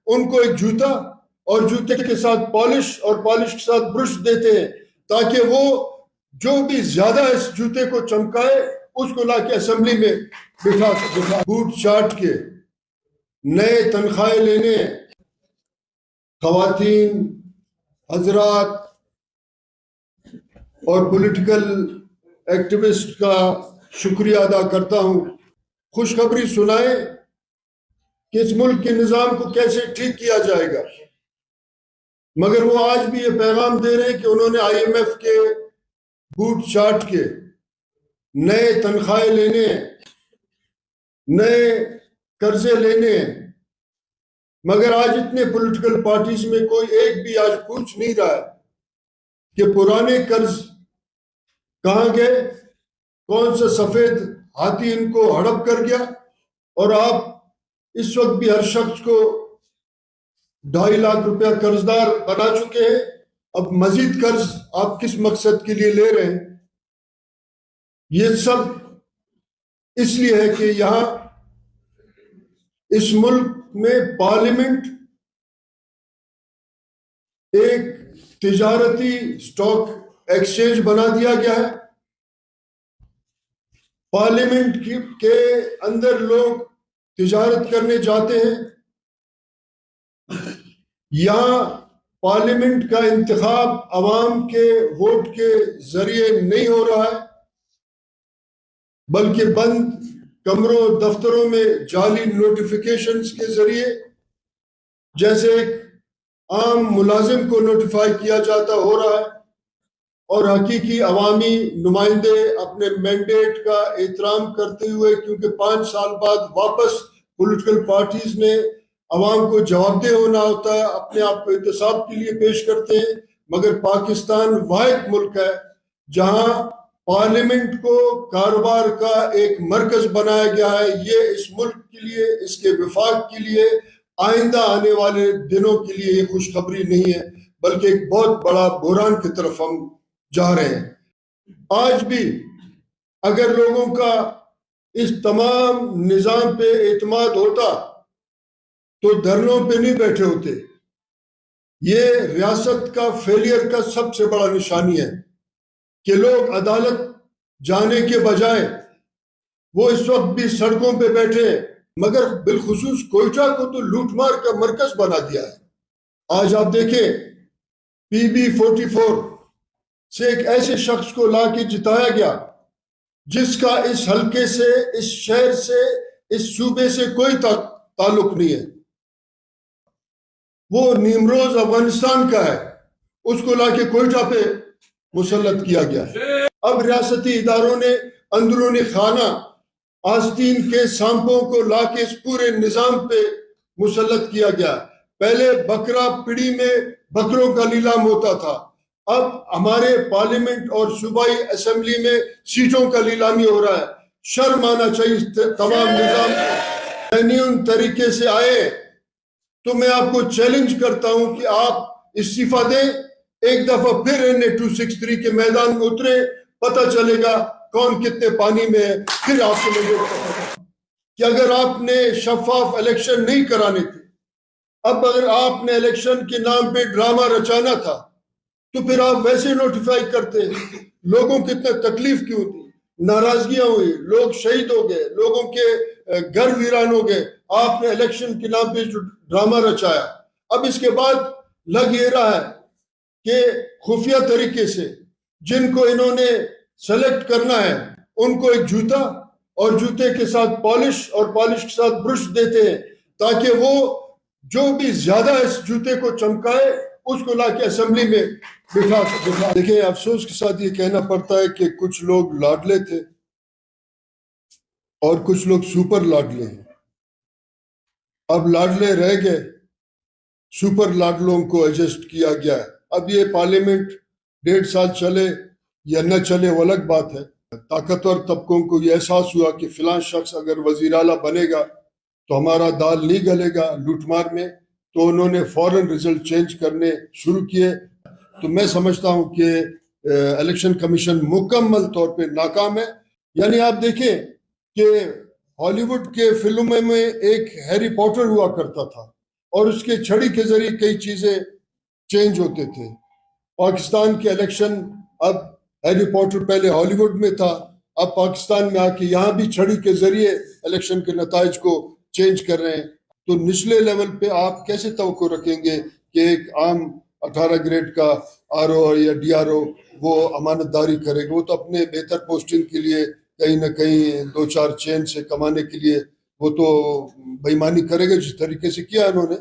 ان کو ایک جوتا اور جوتے کے ساتھ پالش اور پالش کے ساتھ برش دیتے ہیں تاکہ وہ جو بھی زیادہ اس جوتے کو چمکائے اس کو لا کے اسمبلی میں بٹھا بوٹ چاٹ کے نئے تنخواہیں لینے خواتین حضرات اور پولیٹیکل ایکٹیوسٹ کا شکریہ ادا کرتا ہوں. خوشخبری سنائیں کہ اس ملک کے نظام کو کیسے ٹھیک کیا جائے گا، مگر وہ آج بھی یہ پیغام دے رہے ہیں کہ انہوں نے آئی ایم ایف کے بوٹ چاٹ کے نئے تنخواہیں لینے، نئے قرضے لینے، مگر آج اتنے پولیٹیکل پارٹیز میں کوئی ایک بھی آج پوچھ نہیں رہا ہے کہ پرانے قرض کہاں گئے، کون سا سفید ہاتھی ان کو ہڑپ کر گیا، اور آپ اس وقت بھی ہر شخص کو 2.5 لاکھ روپیہ قرض دار بنا چکے ہیں. اب مزید قرض آپ کس مقصد کے لیے لے رہے ہیں؟ یہ سب اس لیے ہے کہ یہاں اس ملک میں پارلیمنٹ ایک تجارتی سٹاک ایکسچینج بنا دیا گیا ہے. پارلیمنٹ کے اندر لوگ تجارت کرنے جاتے ہیں. یہاں پارلیمنٹ کا انتخاب عوام کے ووٹ کے ذریعے نہیں ہو رہا ہے، بلکہ بند کمروں دفتروں میں جعلی نوٹیفیکیشنز کے ذریعے، جیسے ایک عام ملازم کو نوٹیفائی کیا جاتا ہو رہا ہے، اور حقیقی عوامی نمائندے اپنے مینڈیٹ کا احترام کرتے ہوئے، کیونکہ 5 سال بعد واپس پولیٹیکل پارٹیز نے عوام کو جواب دہ ہونا ہوتا ہے، اپنے آپ کو احتساب کے لیے پیش کرتے ہیں. مگر پاکستان واحد ملک ہے جہاں پارلیمنٹ کو کاروبار کا ایک مرکز بنایا گیا ہے. یہ اس ملک کے لیے، اس کے وفاق کے لیے، آئندہ آنے والے دنوں کے لیے یہ خوشخبری نہیں ہے، بلکہ ایک بہت بڑا بحران کی طرف ہم جا رہے ہیں. آج بھی اگر لوگوں کا اس تمام نظام پہ اعتماد ہوتا تو دھرنوں پہ نہیں بیٹھے ہوتے. یہ ریاست کا فیلئر کا سب سے بڑا نشانی ہے کہ لوگ عدالت جانے کے بجائے وہ اس وقت بھی سڑکوں پہ بیٹھے، مگر بالخصوص کوئٹہ کو تو لوٹ مار کا مرکز بنا دیا ہے. آج آپ دیکھیں PB44 سے ایک ایسے شخص کو لا کے جتایا گیا جس کا اس حلقے سے، اس شہر سے، اس صوبے سے کوئی تعلق نہیں ہے. وہ نیمروز افغانستان کا ہے، اس کو لا کے کوئٹہ پہ مسلط کیا گیا ہے. اب ریاستی اداروں نے اندرونی خانہ آستین کے سانپوں کو لا کے اس پورے نظام پہ مسلط کیا گیا. پہلے بکرا پڑی میں بکروں کا لیلام ہوتا تھا، اب ہمارے پارلیمنٹ اور صوبائی اسمبلی میں سیٹوں کا لیلامی ہو رہا ہے. شرم آنا چاہیے تمام نظام کو. جینیون طریقے سے آئے تو میں آپ کو چیلنج کرتا ہوں کہ آپ استعفیٰ دیں، ایک دفعہ پھر NA-263 کے میدان میں اترے، پتہ چلے گا کون کتنے پانی میں ہے. پھر آپ کو میں کہ اگر آپ نے شفاف الیکشن نہیں کرانے تھے، اب اگر آپ نے الیکشن کے نام پہ ڈرامہ رچانا تھا تو پھر آپ ویسے نوٹیفائی کرتے. لوگوں کو اتنا تکلیف کیوں تھی، ناراضگیاں ہوئی، لوگ شہید ہو گئے، لوگوں کے گھر ویران ہو گئے. آپ نے الیکشن کے نام پہ جو ڈرامہ رچایا، اب اس کے بعد لگ یہ رہا ہے کہ خفیہ طریقے سے جن کو انہوں نے سلیکٹ کرنا ہے ان کو ایک جوتا اور جوتے کے ساتھ پالش اور پالش کے ساتھ برش دیتے ہیں تاکہ وہ جو بھی زیادہ اس جوتے کو چمکائے اس کو لا کے اسمبلی میں بٹھا. دیکھیں افسوس کے ساتھ یہ کہنا پڑتا ہے کہ کچھ لوگ لاڈلے تھے اور کچھ لوگ سپر لاڈلے ہیں. اب لاڈلے رہ گئے، سپر لاڈلوں کو ایڈجسٹ کیا گیا ہے. اب یہ پارلیمنٹ 1.5 سال چلے یا نہ چلے وہ الگ بات ہے. طاقتور طبقوں کو یہ احساس ہوا کہ فلاں شخص اگر وزیر اعلیٰ بنے گا تو ہمارا دال نہیں گلے گا لوٹ مار میں، تو انہوں نے فوراً رزلٹ چینج کرنے شروع کیے. تو میں سمجھتا ہوں کہ الیکشن کمیشن مکمل طور پہ ناکام ہے. یعنی آپ دیکھیں کہ ہالی ووڈ کے فلموں میں ایک ہیری پوٹر ہوا کرتا تھا اور اس کے چھڑی کے ذریعے کئی چیزیں چینج ہوتے تھے. پاکستان کے الیکشن اب ہیری پوٹر پہلے ہالی ووڈ میں تھا، اب پاکستان میں آ کے یہاں بھی چھڑی کے ذریعے الیکشن کے نتائج کو چینج کر رہے ہیں. تو نچلے لیول پہ آپ کیسے توقع رکھیں گے کہ ایک عام 18 گریڈ کا آر او یا ڈی آر او وہ امانت داری کرے گا؟ وہ تو اپنے بہتر پوسٹنگ کے لیے کہیں نہ کہیں 2-4 چین سے کمانے کے لیے وہ تو بےایمانی کرے گا جس طریقے سے کیا انہوں نے.